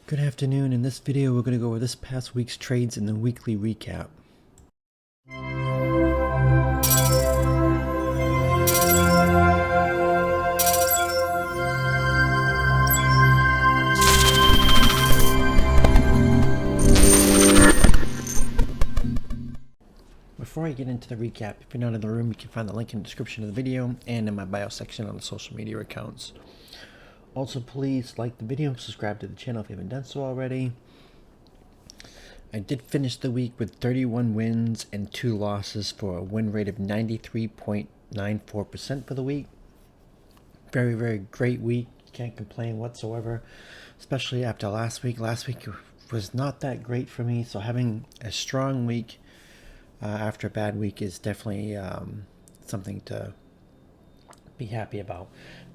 Good afternoon. In this video, we're going to go over this past week's trades in the weekly recap. Before I get into the recap, if you're not in the room, you can find the link in the description of the video and in my bio section on the social media accounts. Also, please like the video and subscribe to the channel if you haven't done so already. I did finish the week with 31 wins and 2 losses for a win rate of 93.94% for the week. Very, very great week. Can't complain whatsoever, especially after last week. Last week was not that great for me, so having a strong week after a bad week is definitely something to be happy about.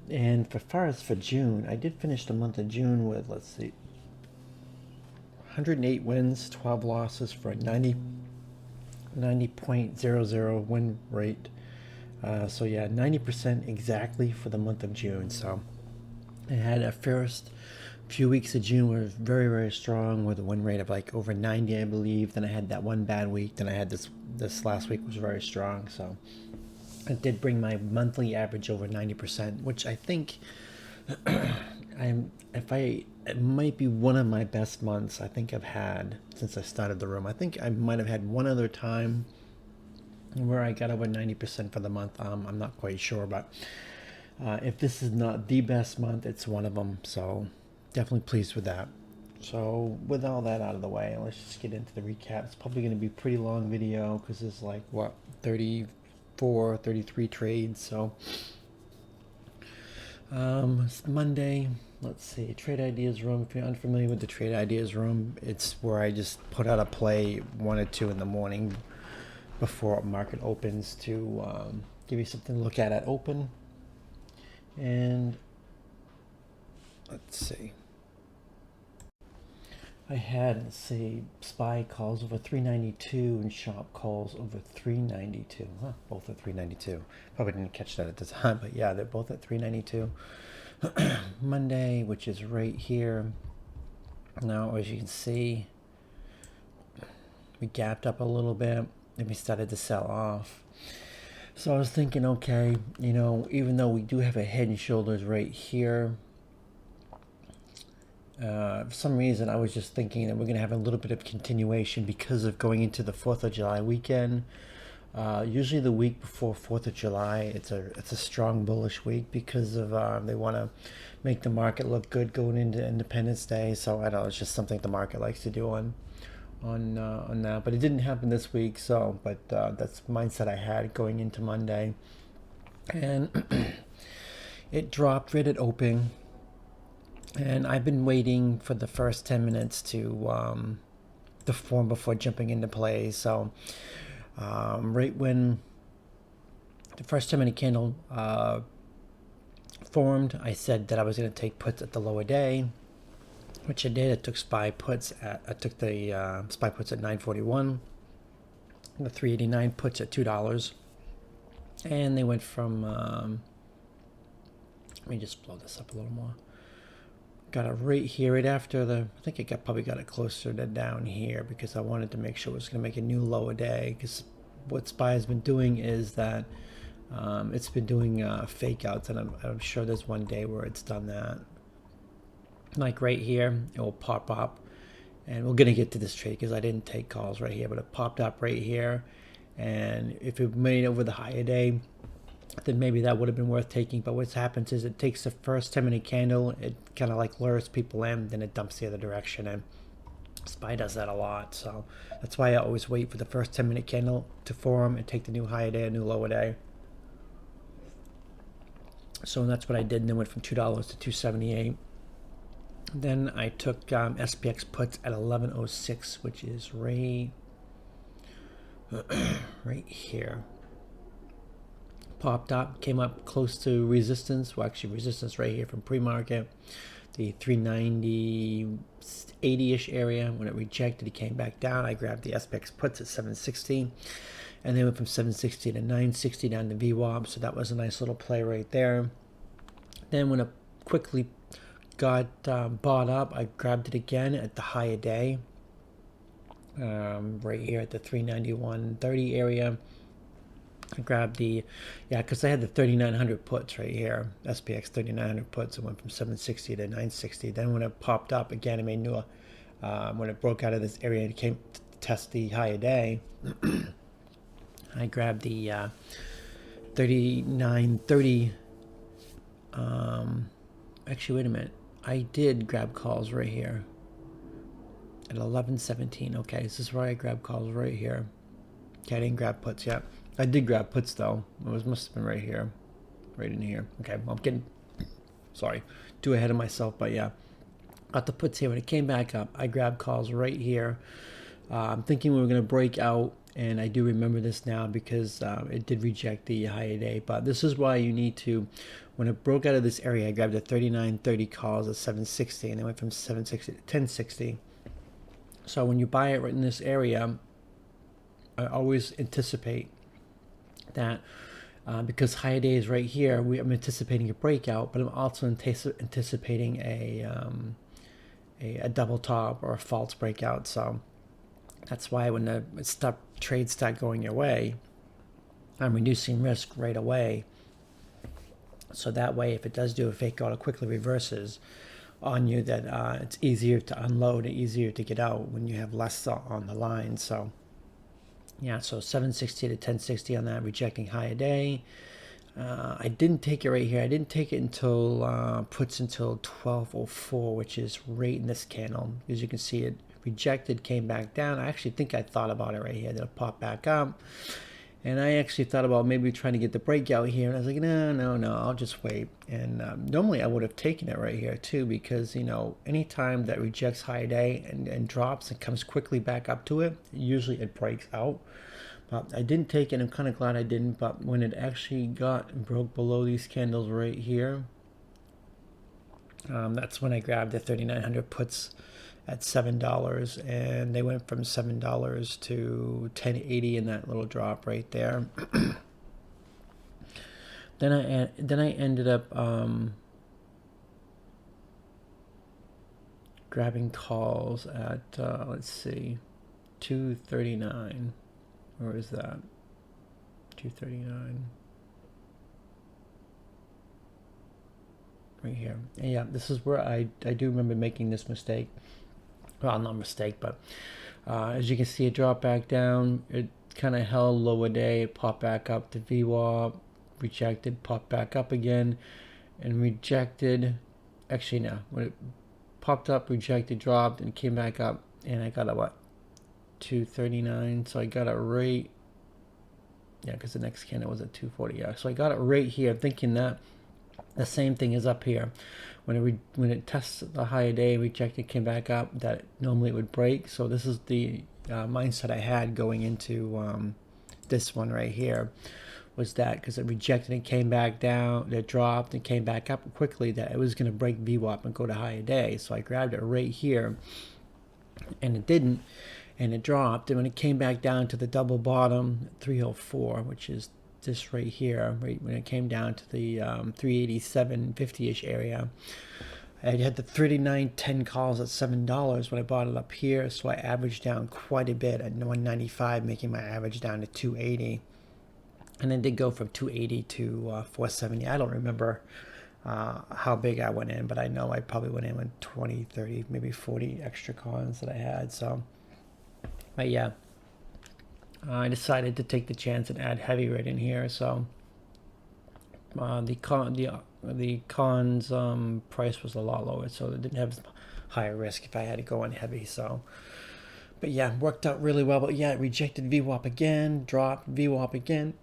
And as far as for June, I did finish the month of June with, let's see, 108 wins, 12 losses for a 90.00 win rate. So yeah, 90% exactly for the month of June. So I had a first few weeks of June were very, very strong with a win rate of like over 90, I believe. Then I had that one bad week. Then I had this last week was very strong. So it did bring my monthly average over 90%, which I think it might be one of my best months I think I've had since I started the room. I think I might have had one other time where I got over 90% for the month. I'm not quite sure, but if this is not the best month, it's one of them. So definitely pleased with that. So with all that out of the way, let's just get into the recap. It's probably going to be a pretty long video because there's like, what, 34, 33 trades. So it's Monday. Let's see, trade ideas room. If you're unfamiliar with the trade ideas room, it's where I just put out a play 1 or 2 in the morning before market opens to give you something to look at open. And let's see, I had, let's see, SPY calls over 392 and shop calls over 392. Both at 392. Probably didn't catch that at the time, but yeah, they're both at 392. Monday, which is right here. Now, as you can see, we gapped up a little bit and we started to sell off. So I was thinking, okay, you know, even though we do have a head and shoulders right here, for some reason I was just thinking that we're going to have a little bit of continuation because of going into the 4th of July weekend. Usually the week before 4th of July, it's a strong bullish week because of they want to make the market look good going into Independence Day. So I know it's just something the market likes to do on that, but it didn't happen this week. So, but that's the mindset I had going into Monday, and it dropped right at open. And I've been waiting for the first 10 minutes to form before jumping into play. So right when the first 10-minute candle formed, I said that I was going to take puts at the lower day, which I did. I took SPY puts at SPY puts at 941, the 389 puts at $2, and they went from. Let me just blow this up a little more. Got it right here, right after I think I probably got it closer to down here because I wanted to make sure it was going to make a new lower day. Because what SPY has been doing is that it's been doing fake outs, and I'm sure there's one day where it's done that. Like right here, it will pop up, and we're going to get to this trade because I didn't take calls right here, but it popped up right here, and if it made it over the higher day, then maybe that would have been worth taking. But what happens is it takes the first 10-minute candle, it kind of like lures people in, then it dumps the other direction, and SPY does that a lot. So that's why I always wait for the first 10-minute candle to form and take the new higher day, a new lower day. So that's what I did, and then went from $2 to $2.78. Then I took SPX puts at 1106, which is right here. Popped up, came up close to resistance. Well, actually resistance right here from pre-market, the 390 80-ish area. When it rejected, it came back down. I grabbed the SPX puts at 760, and then went from 760 to 960 down to VWAP. So that was a nice little play right there. Then went up quickly got bought up. I grabbed it again at the higher day, right here at the 391.30 area. I grabbed the, yeah, because I had the 3900 puts right here, SPX 3900 puts. It went from 760 to 960. Then when it popped up again, it made new, when it broke out of this area and came to test the higher day, I grabbed the 3930. Actually, wait a minute. I did grab calls right here at 1117. Okay, this is where I grabbed calls right here. Okay, I didn't grab puts yet. I did grab puts though. It must have been right here, right in here. Okay, well, I'm getting, sorry, too ahead of myself, but yeah, got the puts here. When it came back up, I grabbed calls right here. I'm thinking we were going to break out, and I do remember this now because it did reject the higher day. But this is why you need to, when it broke out of this area, I grabbed the 3930 calls at 760, and it went from 760 to 1060. So when you buy it right in this area, I always anticipate that because higher day is right here, I'm anticipating a breakout, but I'm also anticipating a double top or a false breakout. So that's why when the trades start going your way, I'm reducing risk right away. So that way, if it does do a fake out, it quickly reverses on you. That it's easier to unload, easier to get out when you have less on the line. So yeah, so 760 to 1060 on that, rejecting higher day. I didn't take it right here. I didn't take it until puts until 1204, which is right in this candle. As you can see, it rejected, came back down. I actually think I thought about it right here. Then it popped back up. And I actually thought about maybe trying to get the breakout here. And I was like, no, I'll just wait. And normally I would have taken it right here too, because, anytime that rejects high day and drops and comes quickly back up to it, usually it breaks out. But I didn't take it. I'm kind of glad I didn't. But when it actually got and broke below these candles right here, that's when I grabbed the 3900 puts at $7, and they went from $7 to 1080 in that little drop right there. Then I ended up grabbing calls at let's see, 239. Where is that? 239. Right here. And yeah, this is where I do remember making this mistake. Well, not mistake, but as you can see, it dropped back down. It kind of held lower day. It popped back up to VWAP, rejected, popped back up again, and rejected. Actually, no. When it popped up, rejected, dropped, and came back up, and I got a what? 239. So I got it right. Yeah, because the next candle was at 240. Yeah, so I got it right here, thinking that the same thing is up here. When it tests the higher day, rejected, came back up, that normally it would break. So this is the mindset I had going into this one right here, was that because it rejected and came back down, it dropped and came back up quickly, that it was going to break VWAP and go to higher day. So I grabbed it right here, and it didn't, and it dropped. And when it came back down to the double bottom, 304, which is this right here, right when it came down to the 387.50-ish area, I had the 39.10 calls at $7 when I bought it up here, so I averaged down quite a bit at 195, making my average down to 280. And then did go from 280 to 470. I don't remember how big I went in, but I know I probably went in with 20, 30, maybe 40 extra cons that I had. So, but yeah, I decided to take the chance and add heavy right in here. So the cons price was a lot lower, so it didn't have higher risk if I had to go in heavy. So, but yeah, worked out really well. But yeah, it rejected VWAP again, dropped VWAP again,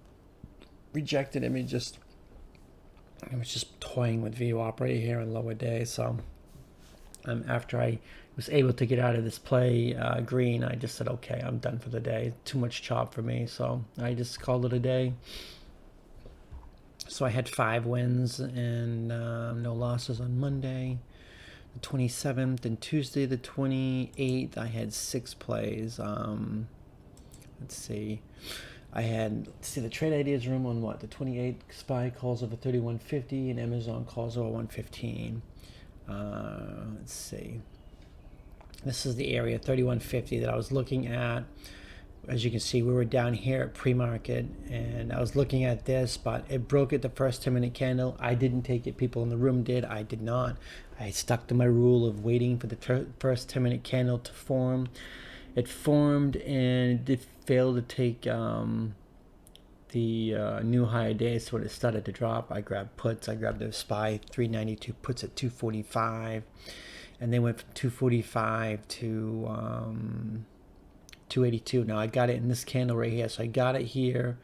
rejected. I mean, I was just toying with VWAP right here on lower day. So after I was able to get out of this play green, I just said, okay, I'm done for the day. Too much chop for me, so I just called it a day. So I had 5 wins and no losses on Monday, the 27th, and Tuesday, the 28th, I had 6 plays. Let's see. I had, the trade ideas room on what? The 28th, SPY calls over 31.50 and Amazon calls over 115. Let's see. This is the area 3150 that I was looking at. As you can see, we were down here at pre-market, and I was looking at this, but it broke at the first 10-minute candle. I didn't take it. People in the room did. I did not. I stuck to my rule of waiting for the first 10-minute candle to form. It formed, and it failed to take the new higher day. So when it started to drop, I grabbed puts. I grabbed the SPY 392 puts at 245, and they went from 245 to 282. Now I got it in this candle right here. So I got it here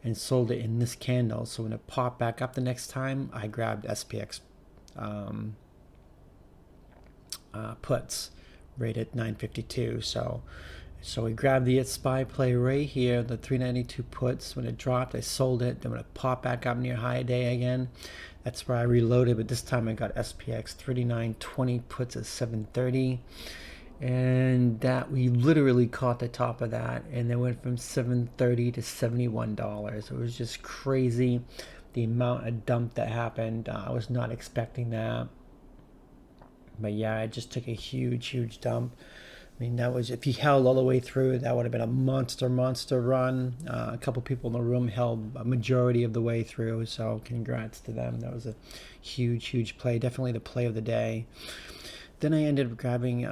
and sold it in this candle. So when it popped back up the next time, I grabbed SPX puts right at 952. So we grabbed the SPY play right here, the 392 puts. When it dropped, I sold it. Then when it popped back up near high day again, that's where I reloaded. But this time I got SPX 3920 puts at 730. And that we literally caught the top of that, and they went from $7.30 to $71. It was just crazy, the amount of dump that happened. I was not expecting that, but yeah, it just took a huge dump. I mean, that was, if he held all the way through, that would have been a monster run. A couple people in the room held a majority of the way through, so congrats to them. That was a huge play, definitely the play of the day. Then I ended up grabbing,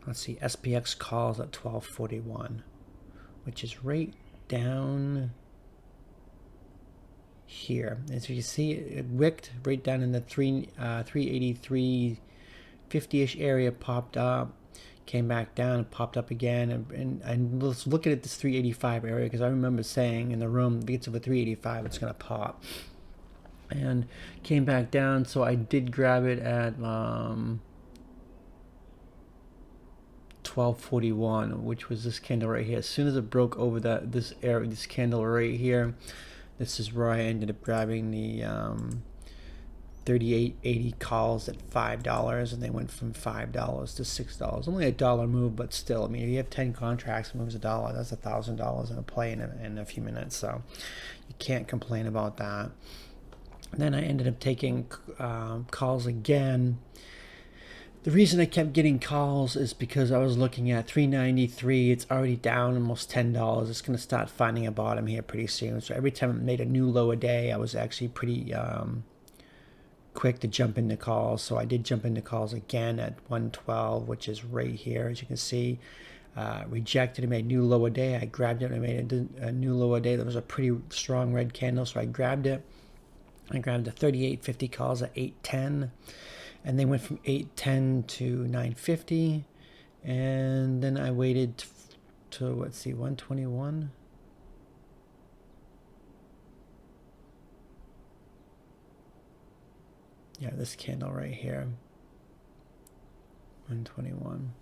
let's see, SPX calls at 1241, which is right down here. As you can see, it wicked right down in the 383, 50-ish area, popped up, came back down, and popped up again. And let's look at this 385 area, because I remember saying in the room, if it gets over 385, it's going to pop. And came back down, so I did grab it at 1241, which was this candle right here. As soon as it broke over this candle right here, this is where I ended up grabbing the 3880 calls at $5, and they went from $5 to $6. Only a dollar move, but still, I mean, if you have 10 contracts, moves $1, that's $1,000 in a play in a few minutes. So you can't complain about that. Then I ended up taking calls again. The reason I kept getting calls is because I was looking at 393. It's already down almost $10. It's going to start finding a bottom here pretty soon. So every time it made a new low a day, I was actually pretty quick to jump into calls. So I did jump into calls again at 112, which is right here, as you can see. Rejected and made new low a day. I grabbed it and I made a new low a day. That was a pretty strong red candle, so I grabbed it. I grabbed the 3850 calls at 810, and they went from 810 to 950, and then I waited to let's see, 121. Yeah, this candle right here, 121.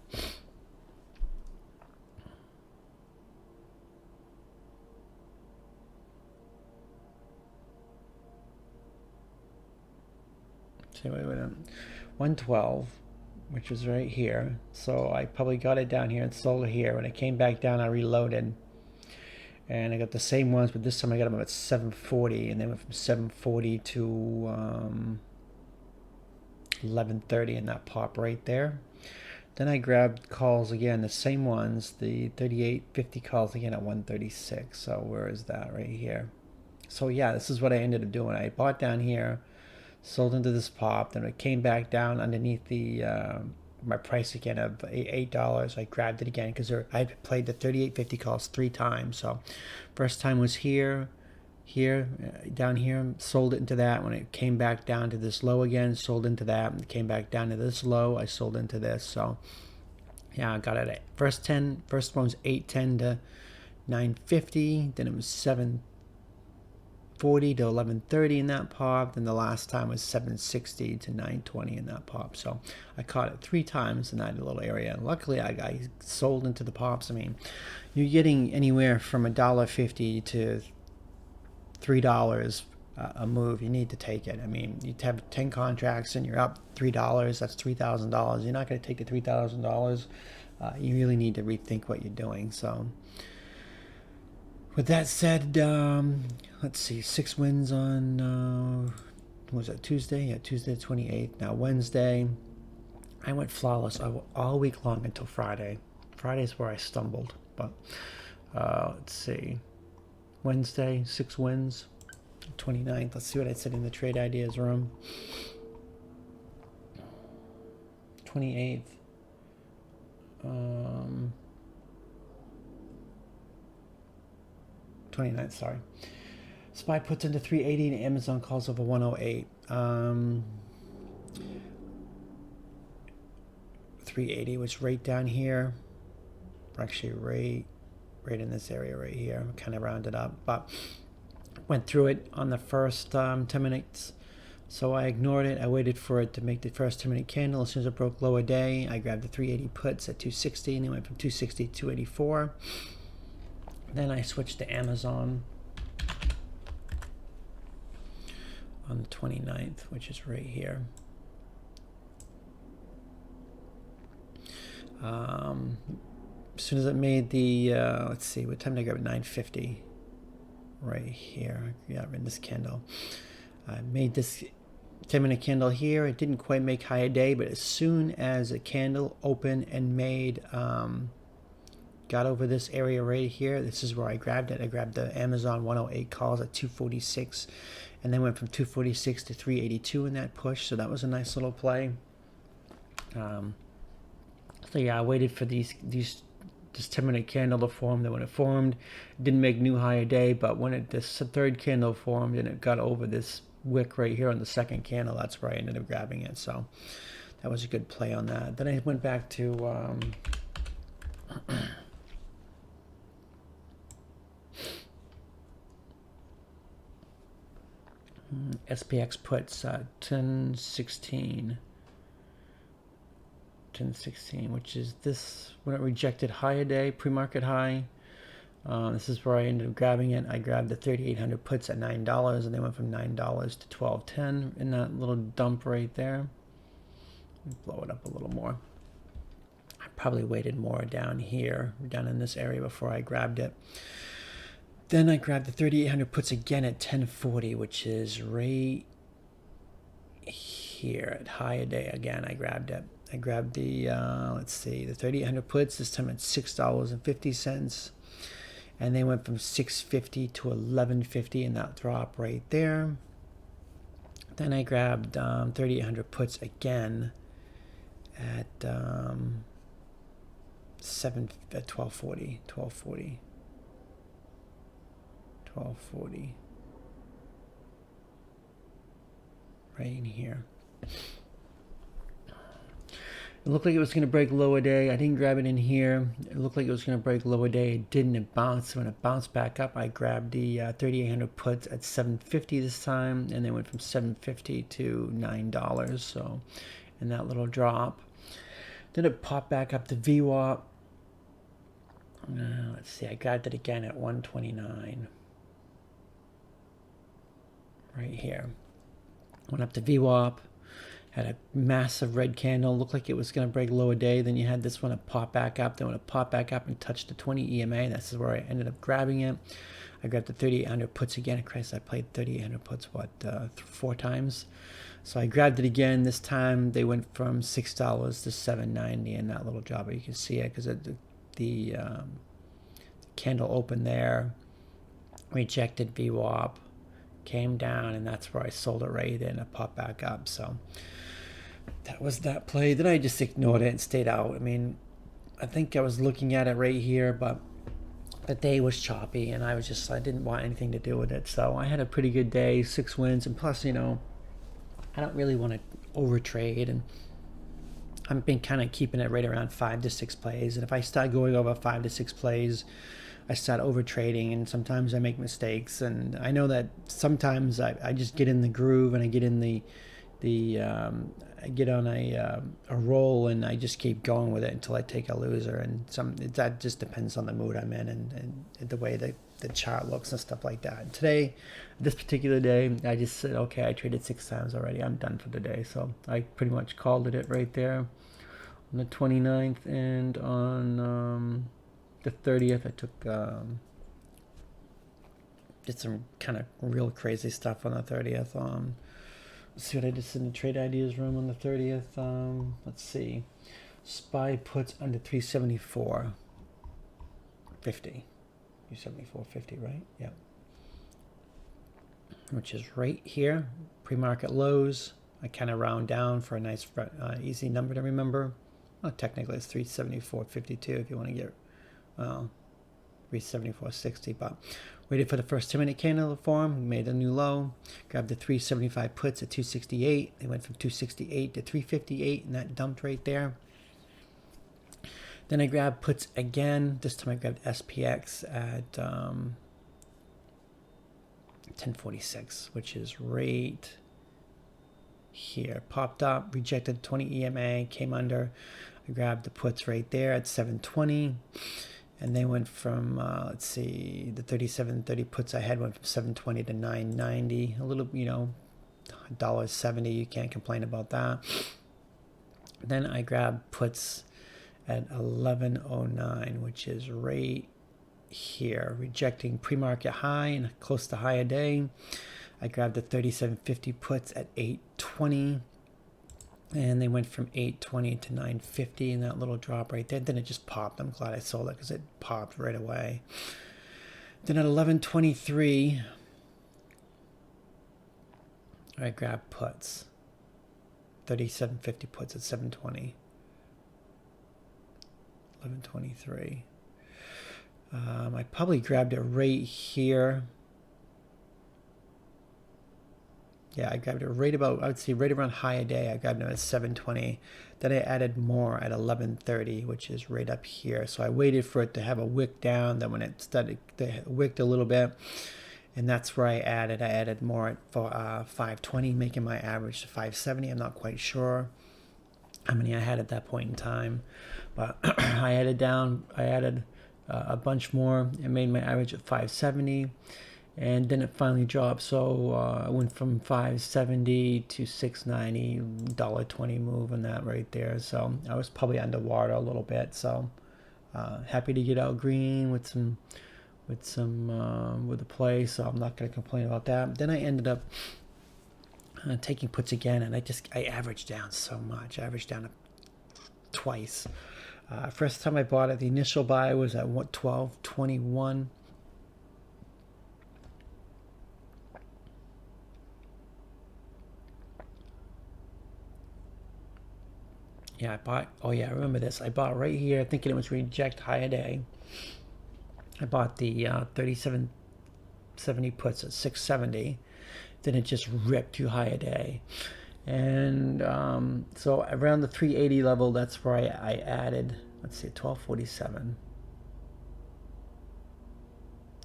Wait, 112, which was right here. So I probably got it down here and sold it here. When it came back down, I reloaded, and I got the same ones, but this time I got them at 740, and they went from 740 to 1130, and that pop right there. Then I grabbed calls again, the same ones, the 3850 calls again at 136. So where is that? Right here. So yeah, this is what I ended up doing. I bought down here, sold into this pop, then it came back down underneath the my price again of $8. I grabbed it again because I played the 3850 calls 3 times. So first time was here, down here, sold it into that. When it came back down to this low again, sold into that. It came back down to this low, I sold into this. So yeah, I got it at first one was 810 to 950, then it was 740 to 1130 in that pop, then the last time was 760 to 920 in that pop. So I caught it 3 times in that little area, and luckily I sold into the pops. I mean, you're getting anywhere from $1.50 to $3 a move. You need to take it. I mean, you have 10 contracts and you're up $3, that's $3,000. You're not going to take the $3,000. You really need to rethink what you're doing. So with that said, let's see, 6 wins on was that Tuesday? Yeah, Tuesday the 28th. Now Wednesday, I went flawless all week long until Friday. Friday's where I stumbled, but let's see. Wednesday, 6 wins. 29th. Let's see what I said in the trade ideas room. 28th. 29th, sorry. SPY puts into 380 and Amazon calls over 108. 380 was right down here. Actually, right in this area right here. Kind of rounded up, but went through it on the first 10 minutes. So I ignored it. I waited for it to make the first 10-minute candle. As soon as it broke lower day, I grabbed the 380 puts at 260, and they went from 260 to 284. Then I switched to Amazon on the 29th, which is right here. As soon as it made the, let's see, what time did I grab it? 9:50. Right here. Yeah, in this candle. I made this 10-minute candle here. It didn't quite make higher day, but as soon as the candle opened and made, got over this area right here, this is where I grabbed it. I grabbed the Amazon 108 calls at 246, and then went from 246 to 382 in that push. So that was a nice little play. So yeah, I waited for this 10-minute candle to form. Then when it formed, it didn't make new higher day, but when this third candle formed and it got over this wick right here on the second candle, that's where I ended up grabbing it. So that was a good play on that. Then I went back to SPX puts 1016, which is this when it rejected higher day, pre-market high. This is where I ended up grabbing it. I grabbed the 3,800 puts at $9, and they went from $9 to $12.10 in that little dump right there. Blow it up a little more. I probably waited more down here, down in this area before I grabbed it. Then I grabbed the 3,800 puts again at 1040, which is right here at higher day again. I grabbed it. I grabbed the, let's see, the 3,800 puts, this time at $6.50. And they went from $6.50 to $11.50 in that drop right there. Then I grabbed 3,800 puts again at 1240. Right in here. It looked like it was going to break lower day. I didn't grab it in here. It looked like it was going to break lower day. It didn't. It bounced. When it bounced back up, I grabbed the 3,800 puts at $7.50 this time, and they went from $7.50 to $9. So, in that little drop, then it popped back up to VWAP. Let's see. I grabbed it again at 129. Right here. Went up to VWAP. Had a massive red candle, looked like it was going to break lower day. Then you had this one pop back up. Then when it popped back up and touched the 20 EMA, this is where I ended up grabbing it. I grabbed the 3,800 puts again. Christ, I played 3,800 puts, 4 times. So I grabbed it again. This time they went from $6 to $7.90 in that little job. You can see it because the candle opened there, rejected VWAP, came down, and that's where I sold it right in. It popped back up. So that was that play. Then I just ignored it and stayed out. I mean, I think I was looking at it right here, but the day was choppy, and I didn't want anything to do with it. So I had a pretty good day, 6 wins, and plus, I don't really want to overtrade, and I've been kind of keeping it right around 5 to 6 plays. And if I start going over 5 to 6 plays, I start over trading, and sometimes I make mistakes. And I know that sometimes I just get in the groove, and I get in I get on a roll, and I just keep going with it until I take a loser. And that just depends on the mood I'm in and the way the chart looks and stuff like that. And today, this particular day, I just said, okay, I traded 6 times already. I'm done for the day. So I pretty much called it right there on the 29th, and on the 30th, I took did some kind of real crazy stuff on the 30th. Let's see what I just in the trade ideas room on the 30th. Let's see. SPY puts under 374.50. 374.50, right? Yep. Which is right here. Pre-market lows. I kind of round down for a nice easy number to remember. Well, technically it's 374.52 if you want to get 374.60, but waited for the first 2-minute candle to form, made a new low, grabbed the 375 puts at 268. They went from 268 to 358, and that dumped right there. Then I grabbed puts again. This time I grabbed SPX at 1046, which is right here. Popped up, rejected 20 EMA, came under. I grabbed the puts right there at 720. And they went from, let's see, the 37.30 puts I had went from 720 to 990. A little, you know, $1.70. You can't complain about that. Then I grabbed puts at 1109, which is right here, rejecting pre-market high and close to high a day. I grabbed the 37.50 puts at 820. And they went from 820 to 950 in that little drop right there. Then it just popped. I'm glad I sold it because it popped right away. Then at 1123, I grabbed puts. 37.50 puts at 720. 1123. I probably grabbed it right here. Yeah, I grabbed it right about, I would say right around high a day. I grabbed it at 720. Then I added more at 1130, which is right up here. So I waited for it to have a wick down. Then when it started, it wicked a little bit. And that's where I added more at 520, making my average to 570. I'm not quite sure how many I had at that point in time. But I added a bunch more and made my average at 570. And then it finally dropped, so I went from 570 to 690, $1.20 move on that right there. So I was probably underwater a little bit. So happy to get out green with the play. So I'm not going to complain about that. Then I ended up taking puts again, and I averaged down so much. I averaged down twice. First time I bought it, the initial buy was at 12.21. Yeah, I bought, oh yeah, I remember this. I bought right here thinking it was reject high a day. I bought the 37.70 puts at 670. Then it just ripped too high a day. And so around the 380 level, that's where I added, let's see, 1247.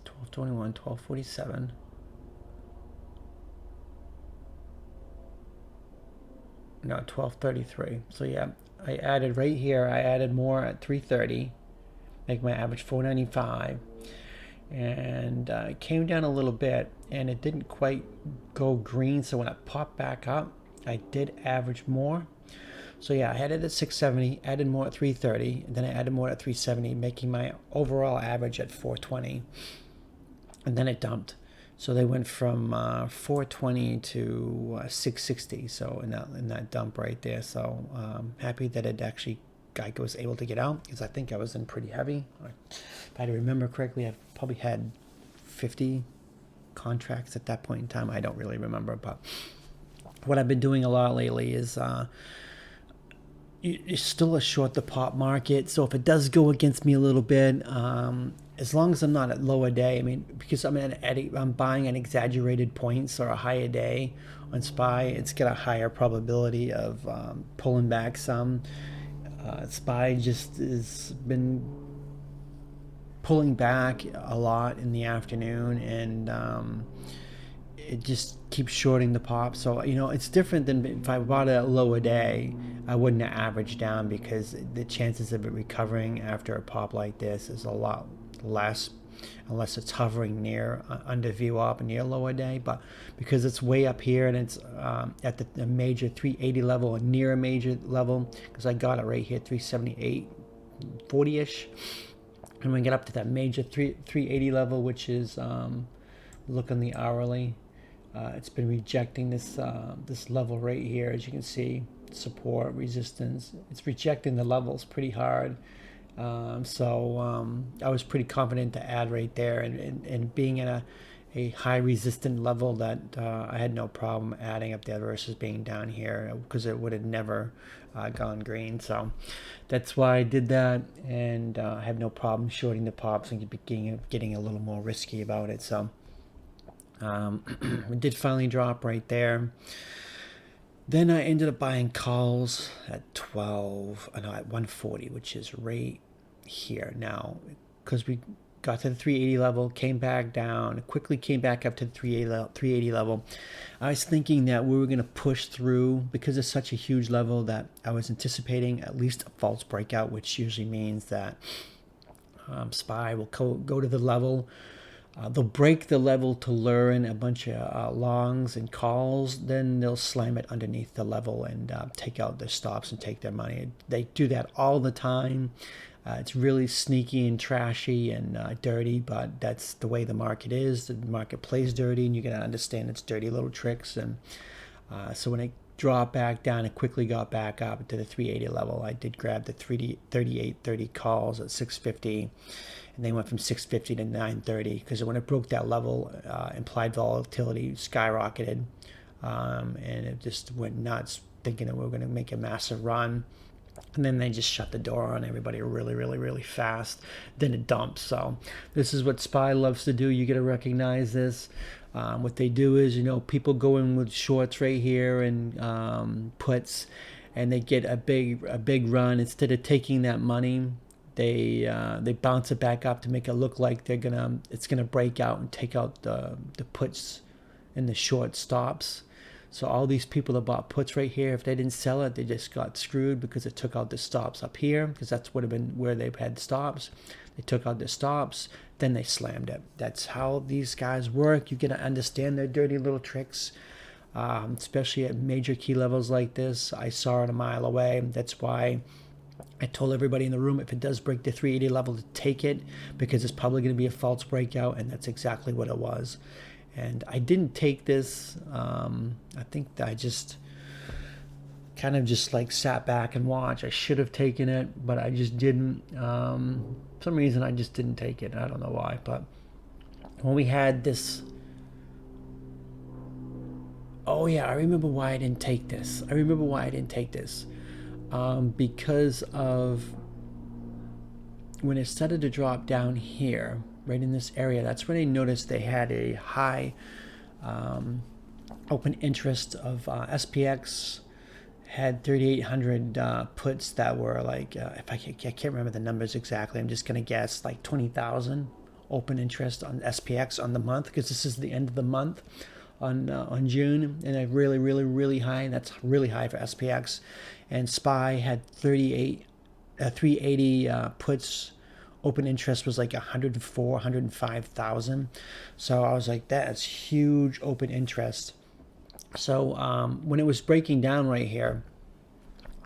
1221, 1247. No, 1233. So yeah, I added right here. I added more at 330, make my average 495, and it came down a little bit, and it didn't quite go green. So when it popped back up, I did average more. So yeah, I had it at 670, added more at 330, and then I added more at 370, making my overall average at 420, and then it dumped. So they went from 420 to 660. So in that dump right there. So happy that it actually I was able to get out, because I think I was in pretty heavy. If I remember correctly, I probably had 50 contracts at that point in time. I don't really remember, but what I've been doing a lot lately is it's still a short the pop market. So if it does go against me a little bit, as long as I'm not at low a day, I mean, because I'm buying at exaggerated points or a higher day on SPY, it's got a higher probability of pulling back some. SPY just has been pulling back a lot in the afternoon, and it just keeps shorting the pop. So, you know, it's different than if I bought it at low a day. I wouldn't have averaged down, because the chances of it recovering after a pop like this is a lot less, unless it's hovering near under VWAP and near low a day. But because it's way up here and it's at the major 380 level or near a major level, because I got it right here 378 40ish, and we get up to that major 380 level, which is look on the hourly. It's been rejecting this this level right here, as you can see, support, resistance. It's rejecting the levels pretty hard. I was pretty confident to add right there, and being in a high resistant level that I had no problem adding up there versus being down here, because it would have never gone green. So that's why I did that, and I have no problem shorting the pops and getting a little more risky about it. So it did finally drop right there. Then I ended up buying calls at at 140, which is right here now, because we got to the 380 level, came back down, quickly came back up to the 380 level. I was thinking that we were going to push through, because it's such a huge level, that I was anticipating at least a false breakout, which usually means that SPY will go to the level. They'll break the level to lure in a bunch of longs and calls. Then they'll slam it underneath the level and take out their stops and take their money. They do that all the time. It's really sneaky and trashy and dirty, but that's the way the market is. The market plays dirty, and you got to understand its dirty little tricks. And so when it dropped back down, it quickly got back up to the 380 level. I did grab the 38.30 calls at 650. And they went from 650 to 930, because when it broke that level, implied volatility skyrocketed, and it just went nuts, thinking that we were going to make a massive run. And then they just shut the door on everybody really, really, really fast. Then it dumps. So this is what SPY loves to do. You got to recognize this. What they do is, people go in with shorts right here and puts, and they get a big run. Instead of taking that money, they bounce it back up to make it look like it's gonna break out and take out the puts and the short stops. So all these people that bought puts right here, if they didn't sell it, they just got screwed, because it took out the stops up here, because that's would have been where they've had stops. They took out the stops, then they slammed it. That's how these guys work. You gotta understand their dirty little tricks, especially at major key levels like this. I saw it a mile away. That's why I told everybody in the room, if it does break the 380 level, to take it, because it's probably going to be a false breakout, and that's exactly what it was. And I didn't take this. I think that I just kind of just like sat back and watched. I should have taken it, but I just didn't. For some reason, I just didn't take it. I don't know why. But when we had this, oh yeah, I remember why I didn't take this. Because of when it started to drop down here, right in this area, that's when I noticed they had a high open interest of SPX, had 3,800 puts that were like, if I can't remember the numbers exactly, I'm just going to guess like 20,000 open interest on SPX on the month, because this is the end of the month. On June, and a really, really, really high, and that's really high for SPX. And SPY had 380 puts. Open interest was like 104, 105,000. So I was like, that is huge open interest. So when it was breaking down right here,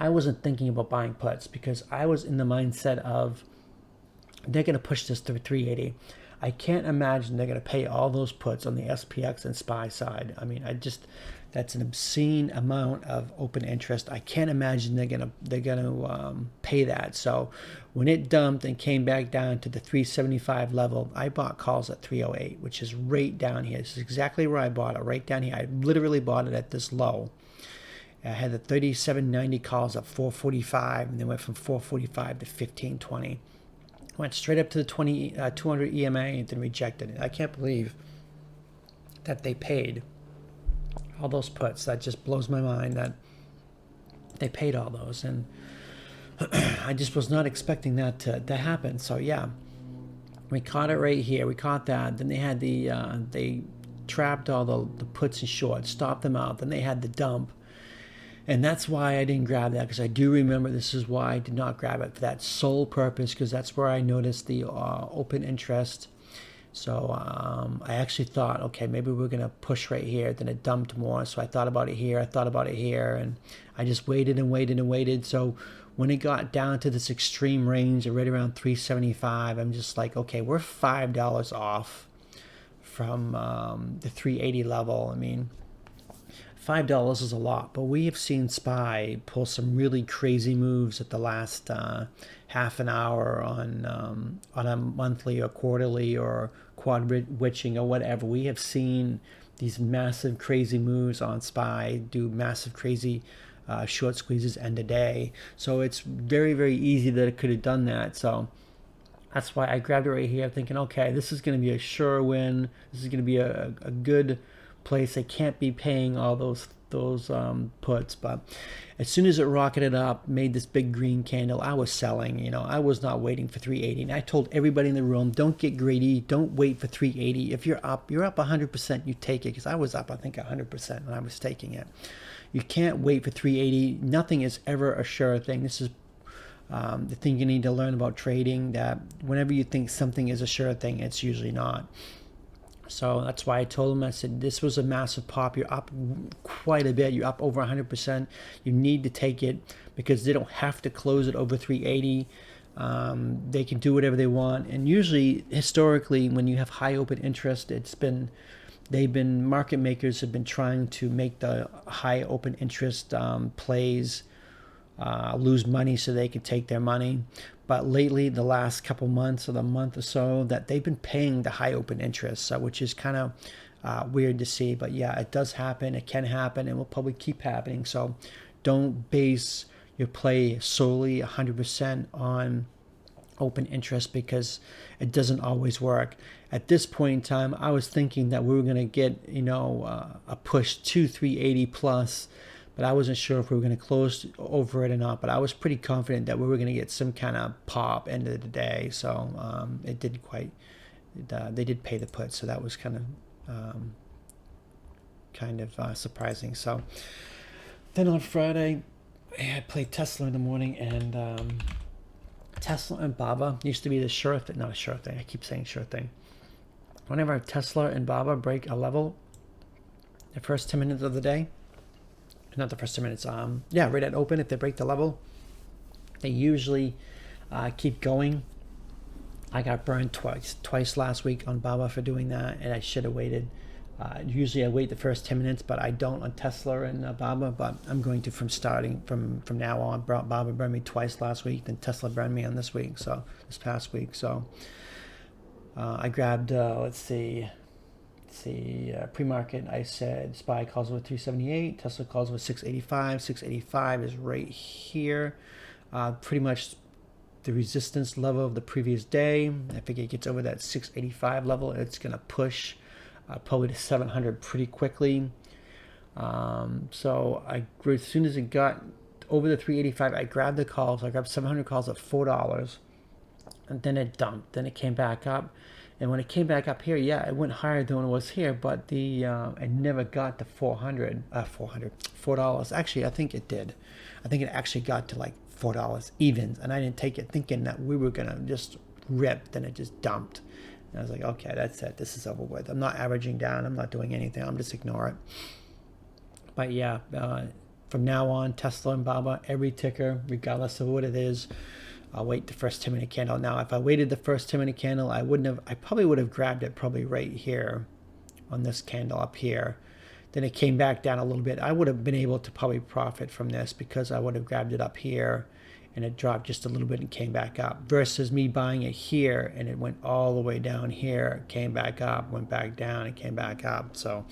I wasn't thinking about buying puts, because I was in the mindset of they're going to push this to 380. I can't imagine they're going to pay all those puts on the SPX and SPY side. I mean, that's an obscene amount of open interest. I can't imagine they're gonna pay that. So when it dumped and came back down to the 375 level, I bought calls at 308, which is right down here. This is exactly where I bought it, right down here. I literally bought it at this low. I had the 37.90 calls at 445, and then went from 445 to 1520. Went straight up to the 200 EMA and then rejected it. I can't believe that they paid all those puts. That just blows my mind that they paid all those, and I just was not expecting that to happen. So yeah, we caught it right here. We caught that. Then they had they trapped all the puts and shorts, stopped them out. Then they had the dump. And that's why I didn't grab that, because I do remember this is why I did not grab it, for that sole purpose, because that's where I noticed the open interest. So I actually thought, okay, maybe we're going to push right here. Then it dumped more. So I thought about it here. And I just waited and waited and waited. So when it got down to this extreme range, right around 375, I'm just like, okay, we're $5 off from the 380 level. I mean, $5 is a lot, but we have seen SPY pull some really crazy moves at the last half an hour on a monthly or quarterly or quad witching or whatever. We have seen these massive crazy moves on SPY do massive crazy short squeezes end of day. So it's very, very easy that it could have done that. So that's why I grabbed it right here thinking, okay, this is going to be a sure win. This is going to be a good place. They can't be paying all those puts. But as soon as it rocketed up, made this big green candle, I was selling. You know, I was not waiting for 380. And I told everybody in the room, don't get greedy. Don't wait for 380. If you're up 100%, you take it. Because I was up, I think, 100% when I was taking it. You can't wait for 380. Nothing is ever a sure thing. This is the thing you need to learn about trading, that whenever you think something is a sure thing, it's usually not. So that's why I told him, I said, this was a massive pop. You're up quite a bit. You're up over 100%. You need to take it because they don't have to close it over 380. They can do whatever they want. And usually, historically, when you have high open interest, market makers have been trying to make the high open interest plays lose money so they can take their money. But lately, the last couple months or the month or so, that they've been paying the high open interest, which is kind of weird to see. But yeah, it does happen. It can happen and will probably keep happening. So don't base your play solely 100% on open interest because it doesn't always work. At this point in time, I was thinking that we were going to get, a push to 380 plus, but I wasn't sure if we were going to close over it or not. But I was pretty confident that we were going to get some kind of pop end of the day. So it didn't quite. They did pay the put, so that was kind of surprising. So then on Friday, I played Tesla in the morning, and Tesla and BABA used to be the sure thing. Not a sure thing. I keep saying sure thing. Whenever Tesla and BABA break a level, the first 10 minutes of the day. Not the first 10 minutes. Right at open, if they break the level, they usually keep going. I got burned twice last week on BABA for doing that, and I should have waited. Usually I wait the first 10 minutes, but I don't on Tesla and BABA. But I'm going to from now on. BABA burned me twice last week, then Tesla burned me on this past week. So I grabbed. Let's see, pre-market, I said SPY calls over 378, Tesla calls over 685. 685 is right here, pretty much the resistance level of the previous day. I think it gets over that 685 level, it's going to push probably to 700 pretty quickly. So as soon as it got over the 385, I grabbed the calls. I grabbed 700 calls at $4, and then it dumped. Then it came back up. And when it came back up here, yeah, it went higher than it was here, but it never got to $4. Actually, I think it did. I think it actually got to like $4 even, and I didn't take it thinking that we were gonna just rip. Then it just dumped. And I was like, okay, that's it. This is over with. I'm not averaging down. I'm not doing anything. I'm just ignore it. But yeah, from now on, Tesla and BABA, every ticker, regardless of what it is, I'll wait the first 10-minute candle. Now, if I waited the first 10-minute candle, I probably would have grabbed it probably right here on this candle up here. Then it came back down a little bit. I would have been able to probably profit from this because I would have grabbed it up here and it dropped just a little bit and came back up, versus me buying it here and it went all the way down here, came back up, went back down, and came back up. So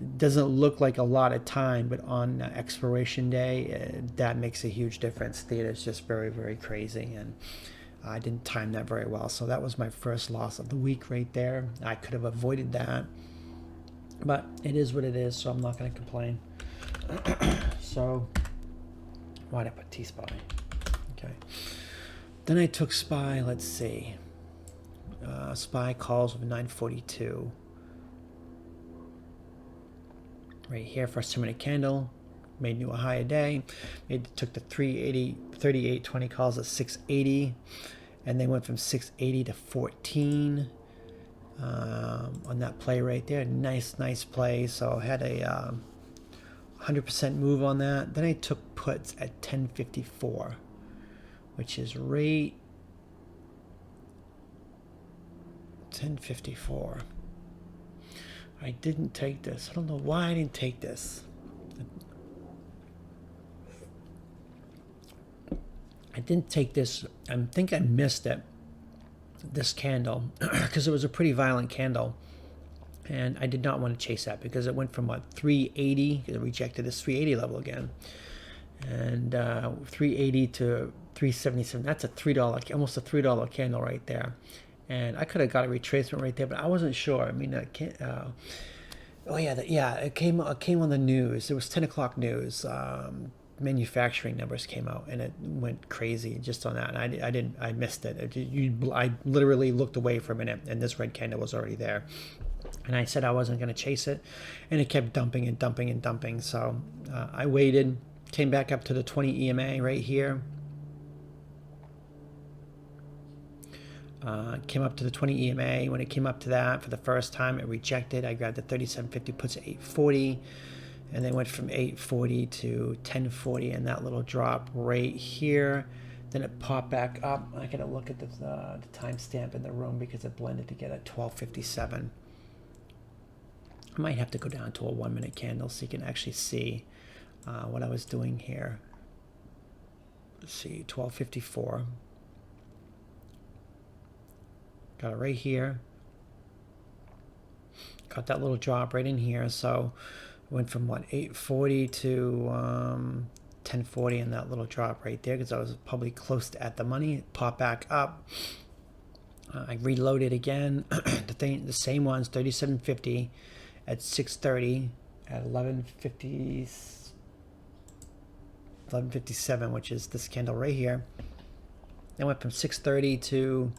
it doesn't look like a lot of time, but on expiration day, that makes a huge difference. Theta is just very, very crazy, and I didn't time that very well. So that was my first loss of the week right there. I could have avoided that, but it is what it is, so I'm not going to complain. So why'd I put T-SPY? Okay. Then I took SPY, let's see. SPY calls of 942. Right here, first 2-minute candle, made new a high a day. Took the 38.20 calls at 680, and they went from 680 to 14 on that play right there. Nice play. So I had a 100% move on that. Then I took puts at 1054, which is right 1054. I didn't take this. I don't know why I didn't take this. I didn't take this. I think I missed it. This candle, because it was a pretty violent candle. And I did not want to chase that because it went from what, 380, it rejected this 380 level again. And 380 to 377, that's a $3, almost a $3 candle right there. And I could have got a retracement right there, but I wasn't sure. I mean, I can't, oh yeah, it came on the news. It was 10 o'clock news. Manufacturing numbers came out and it went crazy just on that, and I missed it. I literally looked away for a minute and this red candle was already there, and I said I wasn't going to chase it, and it kept dumping and dumping and dumping. So I waited, came back up to the 20 EMA right here, came up to the 20 EMA. When it came up to that for the first time, it rejected. I grabbed the 3750 puts at 840. And they went from 840 to 1040, and that little drop right here. Then it popped back up. I gotta look at the timestamp in the room because it blended together at 1257. I might have to go down to a 1 minute candle so you can actually see what I was doing here. Let's see, 1254. Got it right here. Got that little drop right in here. So went from what, 840 to 1040, and that little drop right there because I was probably close to at the money. It popped back up. I reloaded again. The same ones, 3750 at 630 at 1157, which is this candle right here. Then went from 630 to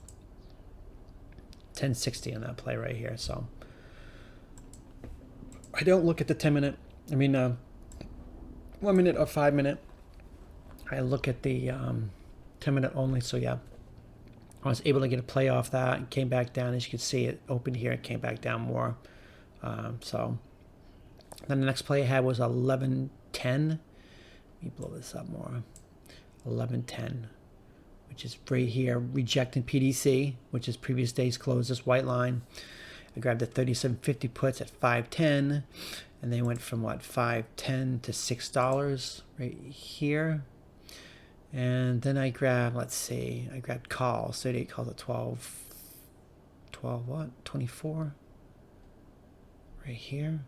1060 on that play right here. So I don't look at the 10 minute, 1 minute or 5 minute. I look at the 10 minute only. So yeah, I was able to get a play off that and came back down. As you can see, it opened here and came back down more. So then the next play I had was 1110. Let me blow this up more. 1110, which is right here, rejecting PDC, which is previous day's close, this white line. I grabbed the 3750 puts at 510, and they went from what, 510 to $6 right here. And then I grabbed, let's see, I grabbed calls, 38 calls at 12 what, 24 right here.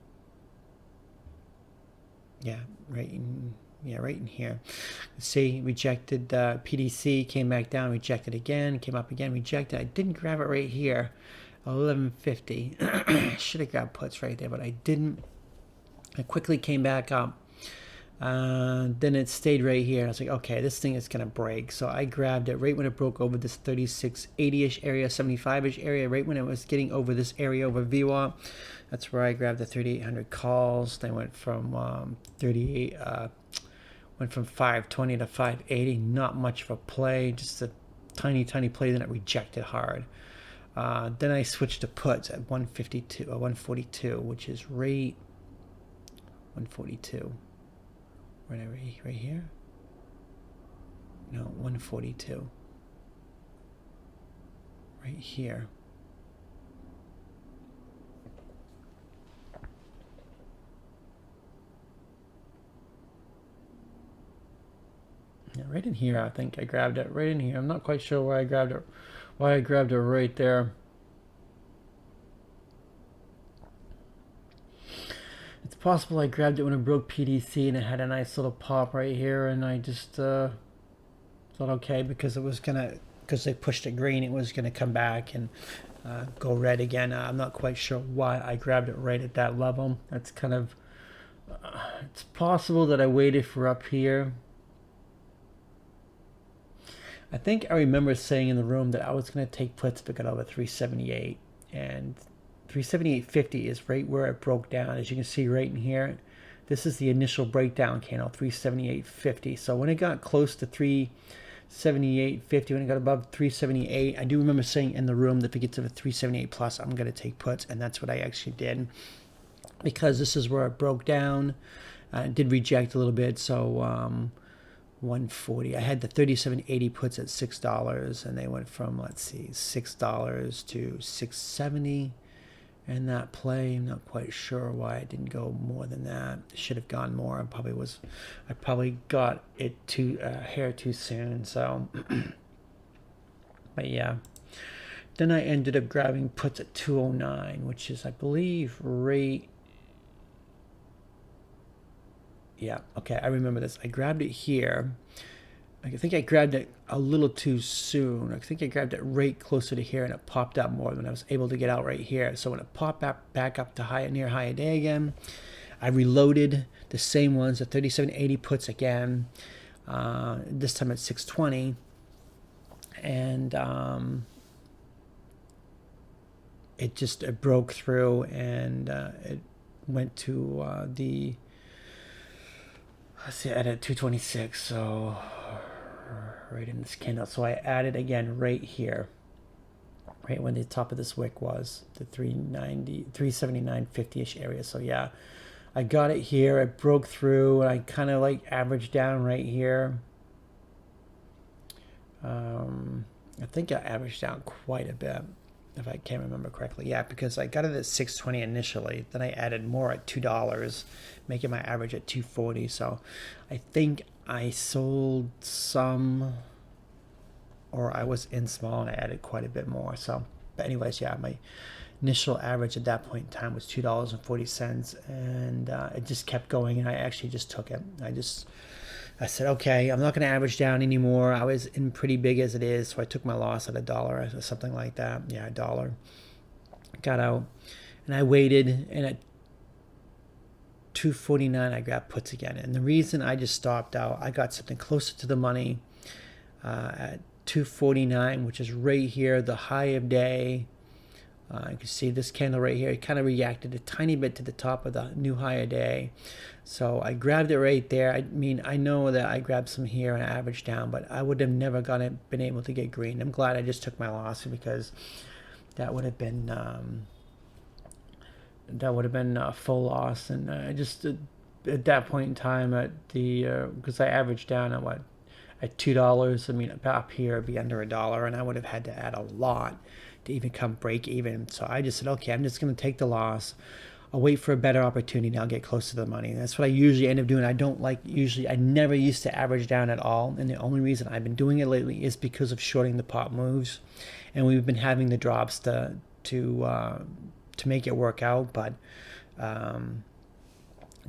Yeah, right in here. See, rejected PDC, came back down, rejected again, came up again, rejected. I didn't grab it right here. 1150. Should have grabbed puts right there, but I didn't. I quickly came back up. Then it stayed right here. I was like, okay, this thing is going to break. So I grabbed it right when it broke over this 3680-ish area, 75-ish area, right when it was getting over this area over VWAP. That's where I grabbed the 3800 calls. They went from went from 520 to 580. Not much of a play, just a tiny play. Then it rejected hard. Then I switched to puts at 142, which is right 142. Right here? No, 142. Right here. Yeah, right in here, I think I grabbed it. Right in here. I'm not quite sure where I grabbed it. Why I grabbed it right there. It's possible I grabbed it when it broke PDC and it had a nice little pop right here, and I just thought, okay, because they pushed it green, it was gonna come back and go red again. I'm not quite sure why I grabbed it right at that level. That's kind of it's possible that I waited for up here. I think I remember saying in the room that I was going to take puts if it got over 378, and 378.50 is right where it broke down. As you can see right in here, this is the initial breakdown candle, 378.50. So when it got close to 378.50, when it got above 378, I do remember saying in the room that if it gets over 378 plus, I'm going to take puts, and that's what I actually did, because this is where it broke down. It did reject a little bit, so 140. I had the 3780 puts at $6, and they went from, let's see, $6 to $670, And that play, I'm not quite sure why it didn't go more than that. It should have gone more. I probably got it too hair too soon. So, but yeah. Then I ended up grabbing puts at 209, which is, I believe, right. Yeah, okay, I remember this. I grabbed it here. I think I grabbed it a little too soon. I think I grabbed it right closer to here, and it popped up more than I was able to get out right here. So when it popped back up to near higher day again, I reloaded the same ones, the 3780 puts again. This time at 620, and it broke through, and it went to let's see, I added 226. So right in this candle. So I added again right here, right when the top of this wick was, the 379.50-ish area. So yeah, I got it here. It broke through, and I kind of like averaged down right here. I think I averaged down quite a bit, if I can't remember correctly. Yeah, because I got it at 620 initially. Then I added more at $2, making my average at 240. So I think I sold some, or I was in small and I added quite a bit more. So, but anyways, yeah, my initial average at that point in time was $2.40, and it just kept going, and I actually just took it. I said, okay, I'm not going to average down anymore. I was in pretty big as it is, so I took my loss at $1 or something like that. Yeah, $1. Got out, and I waited, and at 249, I grabbed puts again. And the reason I just stopped out, I got something closer to the money at 249, which is right here, the high of day. You can see this candle right here. It kind of reacted a tiny bit to the top of the new higher day. So I grabbed it right there. I mean, I know that I grabbed some here and I averaged down, but I would have never been able to get green. I'm glad I just took my loss, because that would have been a full loss. And I just at that point in time, at the because I averaged down at what, at $2. I mean, up here it'd be under $1, and I would have had to add a lot to even come break even. So I just said, okay, I'm just going to take the loss. I'll wait for a better opportunity, and I'll get close to the money. And that's what I usually end up doing. I never used to average down at all. And the only reason I've been doing it lately is because of shorting the pop moves. And we've been having the drops to make it work out. But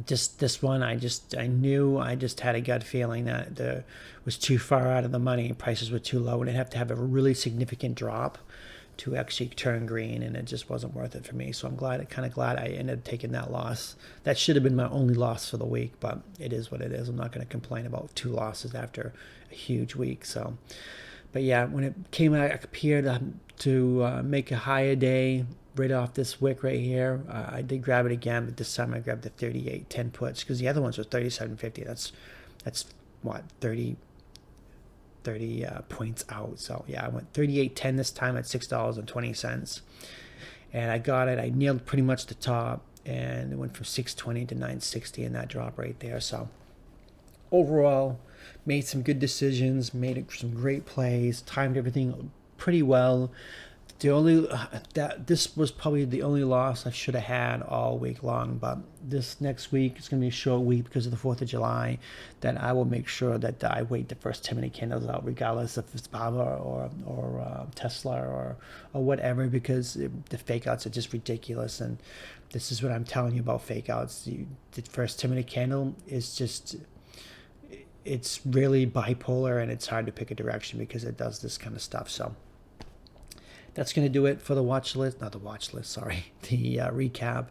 just this one, I just had a gut feeling that it was too far out of the money. Prices were too low, and I'd have to have a really significant drop to actually turn green, and it just wasn't worth it for me. So I'm kind of glad I ended up taking that loss. That should have been my only loss for the week, but it is what it is. I'm not going to complain about 2 losses after a huge week. So, but yeah, when it came out up here to make a higher day right off this wick right here, I did grab it again, but this time I grabbed the 38.10 puts, because the other ones were 37.50. That's what, 30 points out. So yeah, I went 38.10 this time at $6.20, and I got it. I nailed pretty much the top, and it went from 620 to 960 in that drop right there. So overall, made some good decisions, made some great plays, timed everything pretty well. This was probably the only loss I should have had all week long, but this next week is going to be a short week because of the 4th of July. That I will make sure that I wait the first 10 minute candles out, regardless if it's Baba or Tesla or whatever, because the fake outs are just ridiculous. And this is what I'm telling you about fake outs. The first 10 minute candle is just, it's really bipolar, and it's hard to pick a direction because it does this kind of stuff. So that's going to do it for the recap.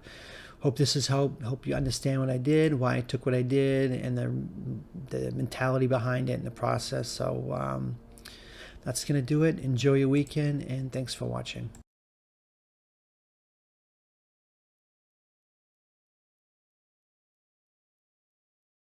Hope this has helped. Hope you understand what I did, why I took what I did, and the mentality behind it and the process. So that's going to do it. Enjoy your weekend, and thanks for watching.